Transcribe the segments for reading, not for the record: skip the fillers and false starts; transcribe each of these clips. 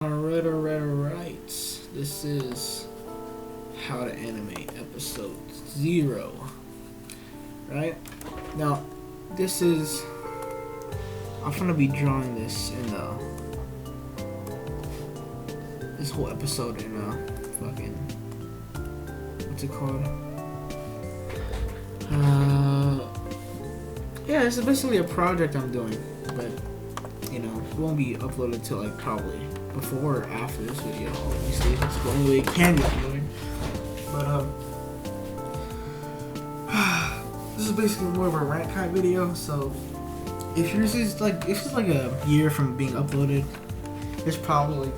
Alright. This is How to Animate episode 0. Right? Now, I'm gonna be drawing this in this whole episode in fucking, what's it called? Yeah, it's basically a project I'm doing, but, it won't be uploaded till like probably before or after this video. Obviously, it's the only way it can be uploaded. But this is basically more of a rant kind of video. So if yours is like a year from being uploaded, there's probably like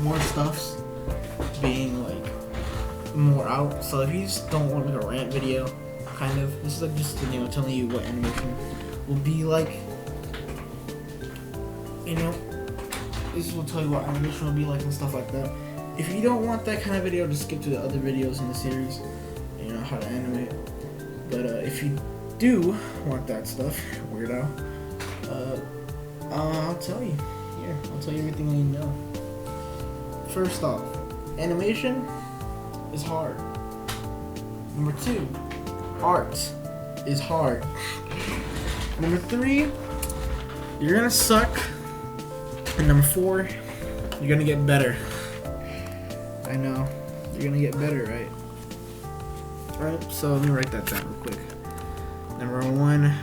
more stuffs being like more out. So if you just don't want like a rant video, kind of, this is like just telling you what animation will be like. This will tell you what animation will be like and stuff like that. If you don't want that kind of video, just skip to the other videos in the series, how to animate. But if you do want that stuff, weirdo, I'll tell you. Here, I'll tell you everything you need to know. First off, animation is hard. Number 2, art is hard. Number 3, you're gonna suck. And number 4, you're gonna get better. I know, you're gonna get better, right? Alright, so let me write that down real quick. Number 1.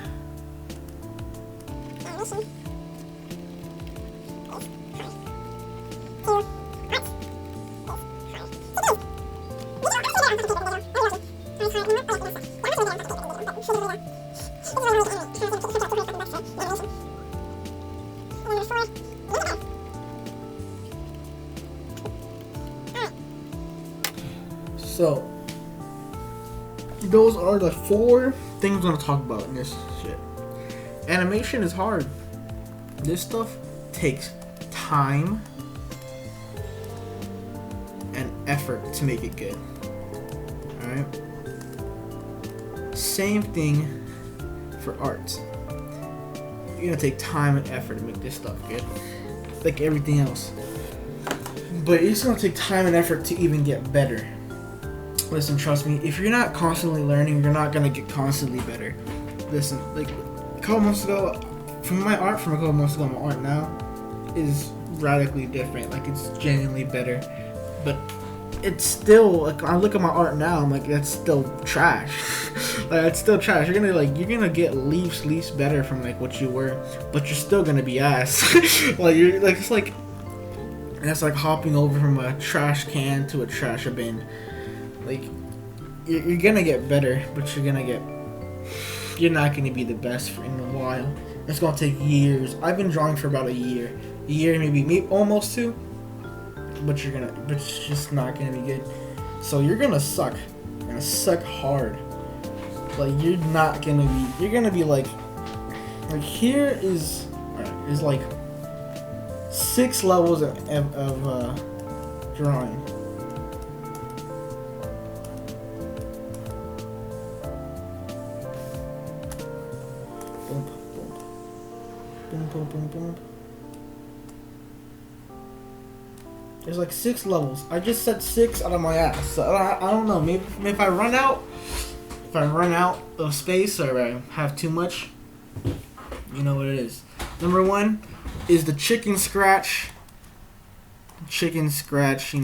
So, those are the 4 things I'm gonna talk about in this shit. Animation is hard. This stuff takes time and effort to make it good. Alright? Same thing for art. You're gonna take time and effort to make this stuff good. Like everything else. But it's gonna take time and effort to even get better. Listen, trust me, if you're not constantly learning, you're not gonna get constantly better. Listen, like a couple months ago, my art now is radically different. Like, it's genuinely better. But it's still, like, I look at my art now, I'm like, that's still trash. Like, it's still trash. You're gonna get leaps better from like what you were, but you're still gonna be ass. Like, you're like, it's like hopping over from a trash can to a trash bin. Like, you're gonna get better, but you're not gonna be the best for in a while. It's gonna take years. I've been drawing for about a year, maybe almost 2. But it's just not gonna be good. So you're gonna suck. You're gonna suck hard. Like, you're gonna be like here is like 6 levels of drawing. Boom. There's like 6 levels. I just said 6 out of my ass. So I don't know. Maybe if I run out of space or I have too much, you know what it is. Number 1 is the chicken scratch. Chicken scratch. You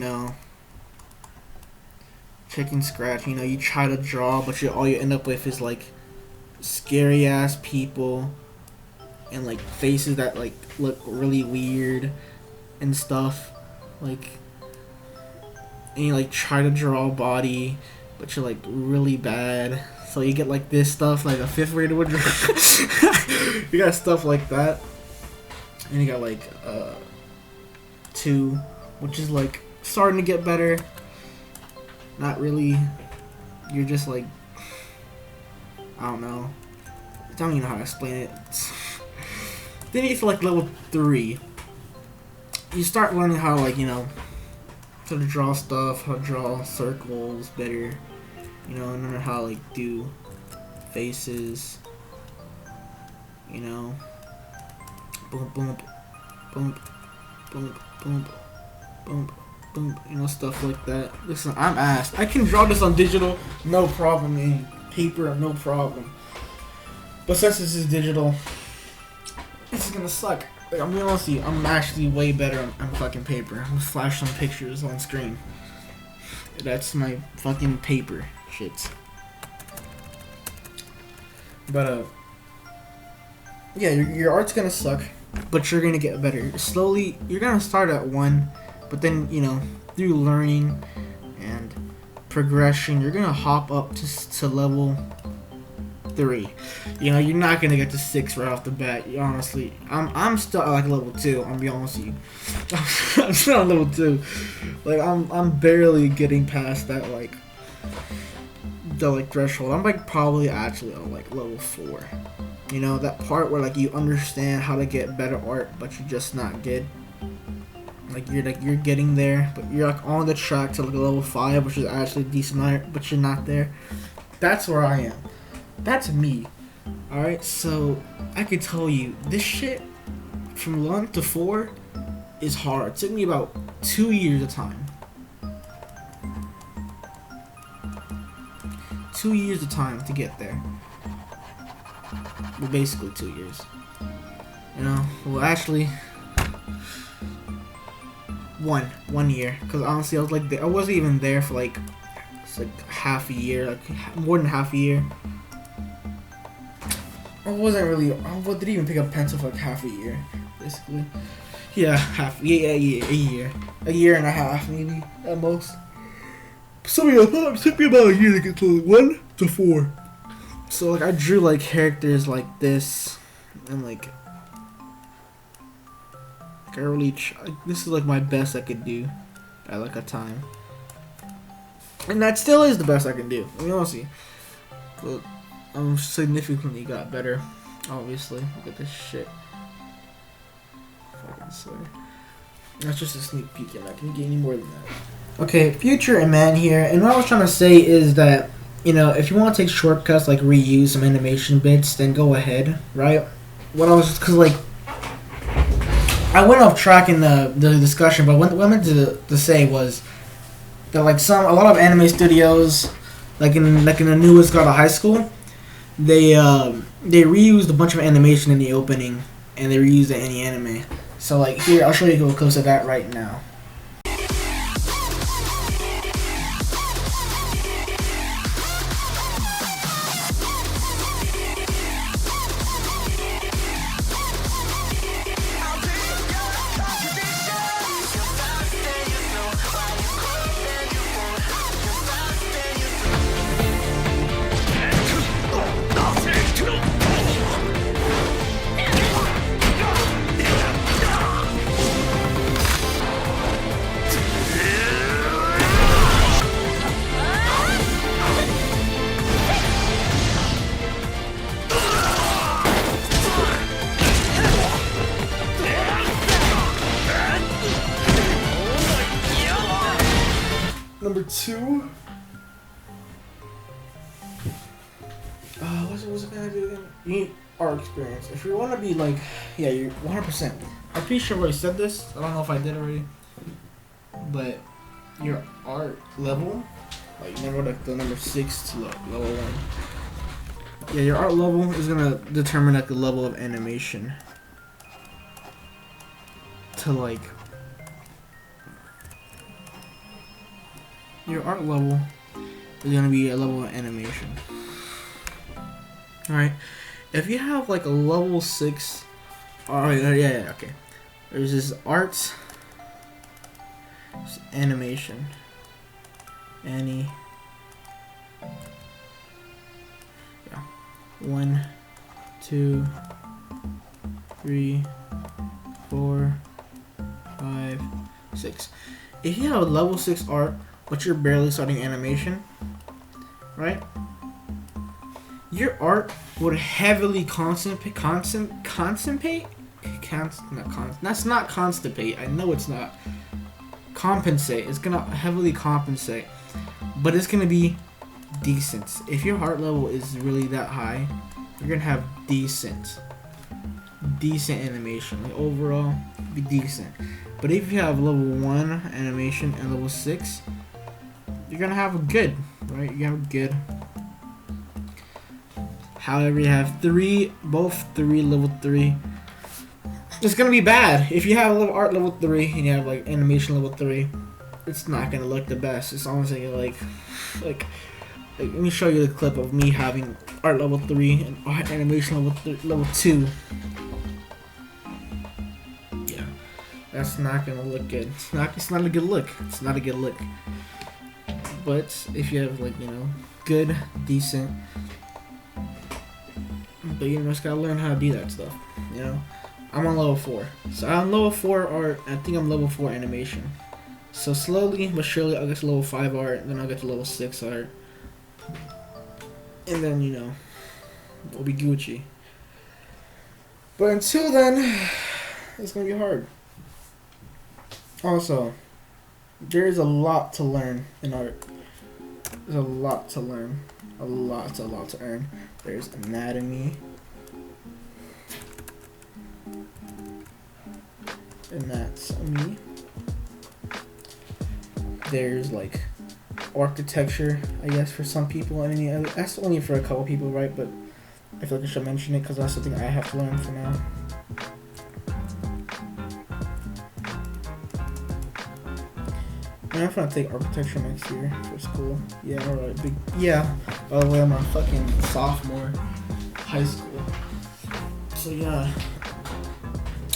try to draw, but all you end up with is like scary ass people. And like faces that like look really weird and stuff, like, and you like try to draw a body, but you're like really bad. So you get like this stuff like a 5th grader would draw. You got stuff like that, and you got like 2, which is like starting to get better. Not really. You're just like, I don't know. I don't even know how to explain it. Then you get to like level 3. You start learning how to how to draw stuff, how to draw circles better. Learn how to like do faces. Boom, boom, boom. boom, boom, boom, boom, you know, stuff like that. Listen, I'm ass. I can draw this on digital, no problem, in paper, no problem. But since this is digital, this is gonna suck. Like, I'm being honest with you, I'm actually way better on fucking paper. I'm gonna flash some pictures on screen. That's my fucking paper shit. But yeah, your art's gonna suck, but you're gonna get better. Slowly, you're gonna start at 1, but then, you know, through learning and progression, you're gonna hop up to level 3. You know, you're not gonna get to 6 right off the bat. Honestly, I'm still at like level 2. I'm gonna be honest with you. I'm still on level 2. Like I'm barely getting past that like threshold. I'm like probably actually on like level 4. You know, that part where like you understand how to get better art, but you're just not good. Like you're getting there, but you're like on the track to like a level 5, which is actually decent art, but you're not there. That's where I am. That's me. Alright, so I could tell you this shit from 1 to 4 is hard. It took me about 2 years of time. 2 years of time to get there. Well, basically 2 years. You know, well actually 1 year, because honestly I was like I wasn't even there for like it's like half a year, like more than half a year. I didn't even pick up pencil for like half a year, basically. Yeah, a year and a half maybe at most. So yeah, it took me about a year to get to 1 to 4. So like I drew like characters like this, and like I really this is like my best I could do at like a time, and that still is the best I can do. I mean, honestly, but significantly got better. Obviously, look at this shit. Fucking swear. That's just a sneak peek, and I can get any more than that. Okay, future and man here, and what I was trying to say is that, you know, if you want to take shortcuts like reuse some animation bits, then go ahead, right? What I was, cause like I went off track in the discussion, but what I meant to say was that like a lot of anime studios, like in the newest God of High School, they reused a bunch of animation in the opening, and they reused it in the anime. So like here, I'll show you a close of that right now. Number 2. What's it gonna do again? You need art experience. If you want to be like, yeah, you're 100%. I'm pretty sure I already said this. I don't know if I did already. But your art level, like remember like the number 6 to level 1. Yeah, your art level is gonna determine like the level of animation. To like. Your art level is gonna be a level of animation. Alright, if you have like a level 6, alright, yeah, okay. There's this art, animation, yeah. 1, 2, 3, 4, 5, 6. If you have a level 6 art, but you're barely starting animation, right? Your art would heavily constipate. That's not constipate. I know it's not. Compensate. It's gonna heavily compensate, but it's gonna be decent. If your art level is really that high, you're gonna have decent animation. Like overall, be decent. But if you have level 1 animation and level 6, you're gonna have a good, right? You have a good. However, you have both 3 level 3. It's gonna be bad. If you have art level 3 and you have like animation level 3, it's not gonna look the best. It's almost like let me show you the clip of me having art level 3 and art animation level 2. Yeah, that's not gonna look good. It's not a good look. It's not a good look. But if you have like, you know, good, decent, but you just gotta learn how to do that stuff. You know, I'm on level 4, so I'm level 4 art. I think I'm level 4 animation. So slowly but surely, I'll get to level 5 art, and then I'll get to level 6 art, and then, you know, we'll be Gucci. But until then, it's gonna be hard. Also, there's a lot to learn in art. There's a lot to learn. A lot to earn. There's anatomy. And that's me. There's like architecture, I guess, for some people. I mean, that's only for a couple people, right? But I feel like I should mention it because that's something I have to learn for now. I'm gonna take architecture next year for school. Yeah, alright. Yeah. By the way, I'm a fucking sophomore high school. So yeah,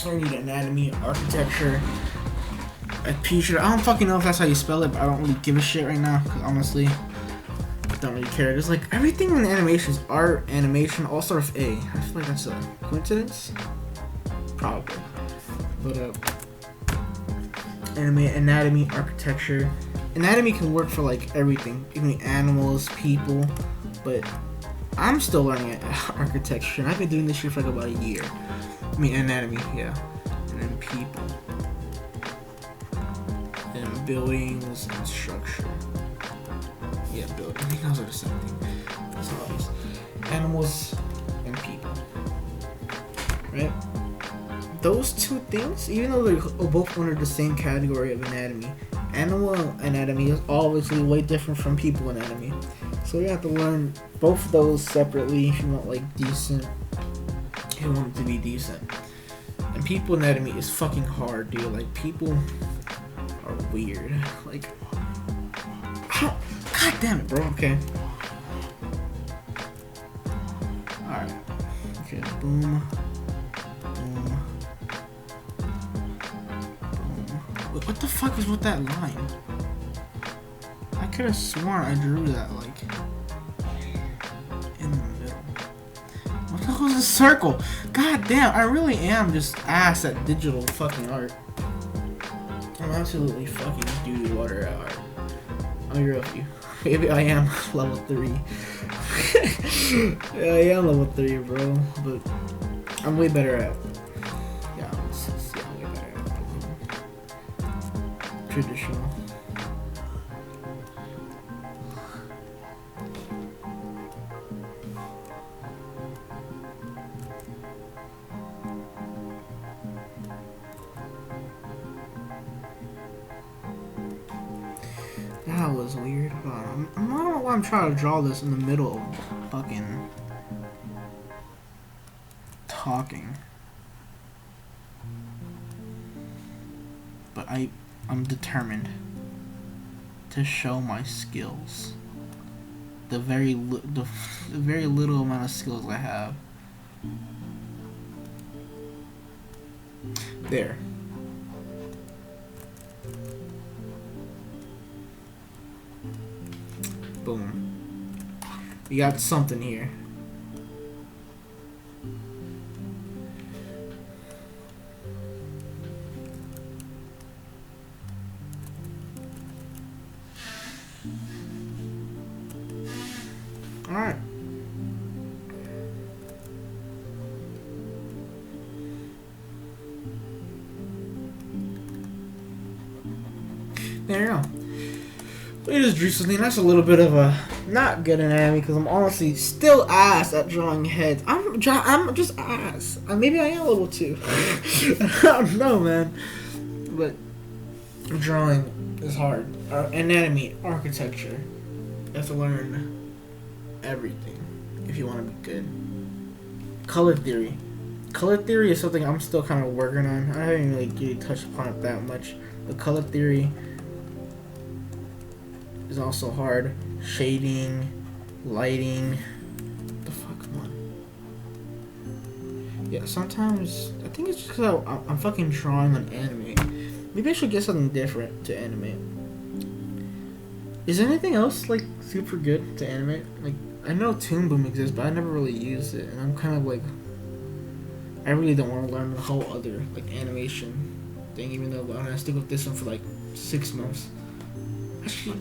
I need anatomy, architecture, a picture. I don't fucking know if that's how you spell it, but I don't really give a shit right now because honestly, I don't really care. There's like everything in animation is art, animation, all start with A. I feel like that's a coincidence. Probably. But anatomy, architecture. Anatomy can work for like everything, even animals, people, but I'm still learning architecture, and I've been doing this shit for like about a year. I mean, anatomy, yeah. And then people. And then buildings and structure. Yeah, building. I think those are the same thing. That's obvious. Animals and people. Right? Those two things, even though they're both under the same category of anatomy, animal anatomy is obviously way different from people anatomy. So you have to learn both of those separately if you want like decent. You want it to be decent. And people anatomy is fucking hard, dude. Like people are weird. Like, how? God damn it, bro. Okay. All right. Okay. Boom. What the fuck is with that line? I could have sworn I drew that like in the middle. What the hell is a circle? God damn, I really am just ass at digital fucking art. I'm absolutely fucking doo-doo water at art. I'll be real with you. Maybe I am level 3. Yeah, I am level 3, bro. But I'm way better at. Yeah, I'm way better at traditional. That was weird. I don't know why I'm trying to draw this in the middle of fucking talking. But I'm determined to show my skills. The very little amount of skills I have. There. Boom. We got something here. Alright. There you go. We just drew something. That's a little bit of a not good anatomy because I'm honestly still ass at drawing heads. I'm just ass. Maybe I am level 2. I don't know, man. But drawing is hard. Anatomy, architecture. You have to learn everything if you want to be good. Color theory. Color theory is something I'm still kind of working on. I haven't really touched upon it that much. The color theory is also hard. Shading, lighting. What the fuck, man? Yeah, sometimes I think it's just because I'm fucking drawing on anime. Maybe I should get something different to animate. Is anything else like super good to animate? Like, I know Toon Boom exists, but I never really used it, and I'm kind of like, I really don't want to learn the whole other like animation thing, even though I'm gonna stick with this one for like 6 months. Actually,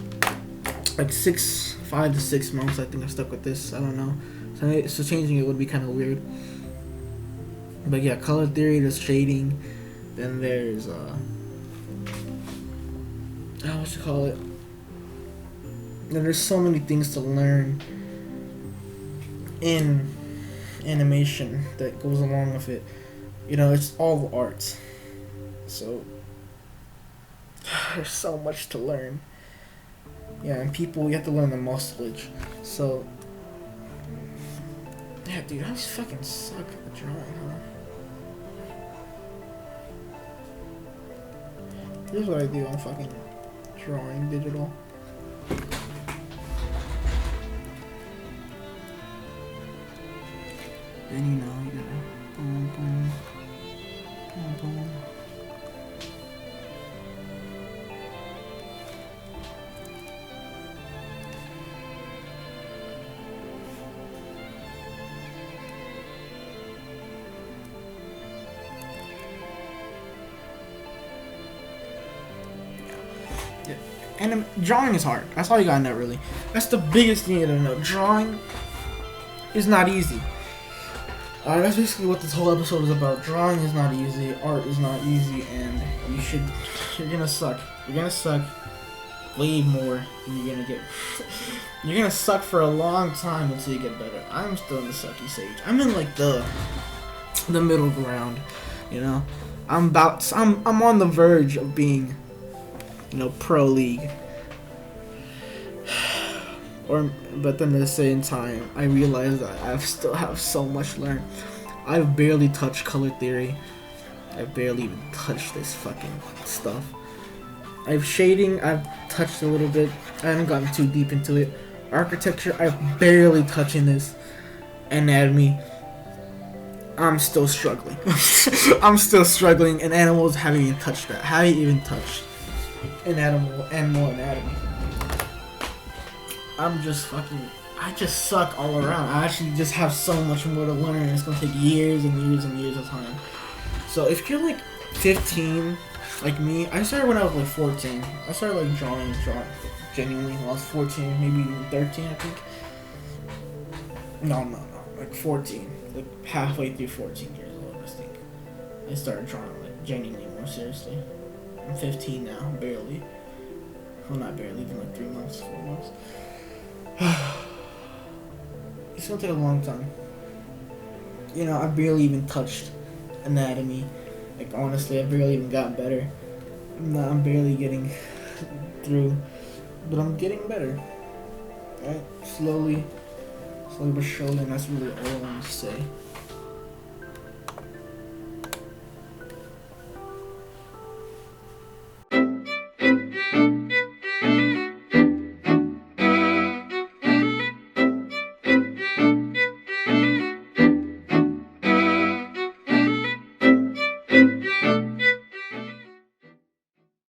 like 5 to 6 months. I think I'm stuck with this. I don't know. So changing it would be kind of weird. But yeah, color theory. There's shading. Then there's what you call it? And there's so many things to learn in animation that goes along with it. You know, it's all arts. So there's so much to learn. Yeah, and you have to learn the muscleage. So yeah, dude, I just fucking suck at drawing, huh? Here's what I do on fucking drawing digital. And you know, you gotta boom, boom, boom, boom. Yeah. And drawing is hard. That's all you gotta know, really. That's the biggest thing you gotta know. Drawing is not easy. That's basically what this whole episode is about. Drawing is not easy, art is not easy, and you're gonna suck. You're gonna suck way more than you're gonna get. You're gonna suck for a long time until you get better. I'm still in the sucky stage. I'm in like the middle ground, you know. I'm on the verge of being, you know, pro league. But then at the same time, I realize that I still have so much to learn. I've barely touched color theory. I barely even touched this fucking stuff. I've touched a little bit. I haven't gotten too deep into it. Architecture, I'm barely touching this. Anatomy, I'm still struggling. I'm still struggling, and animals haven't even touched that. Haven't even touched animal anatomy. I just suck all around. I actually just have so much more to learn. It's gonna take years and years and years of time. So if you're like 15, like me, I started when I was like 14. I started like drawing genuinely when I was 14, maybe even 13, I think. No, like 14, like halfway through 14 years old, I think. I started drawing like genuinely more seriously. I'm 15 now, barely. Well, not barely, even like 3 months, 4 months. It's gonna take a long time. You know, I barely even touched anatomy. Like, honestly, I barely even got better. I'm barely getting through, but I'm getting better. Right? Slowly but surely, and that's really all I want to say.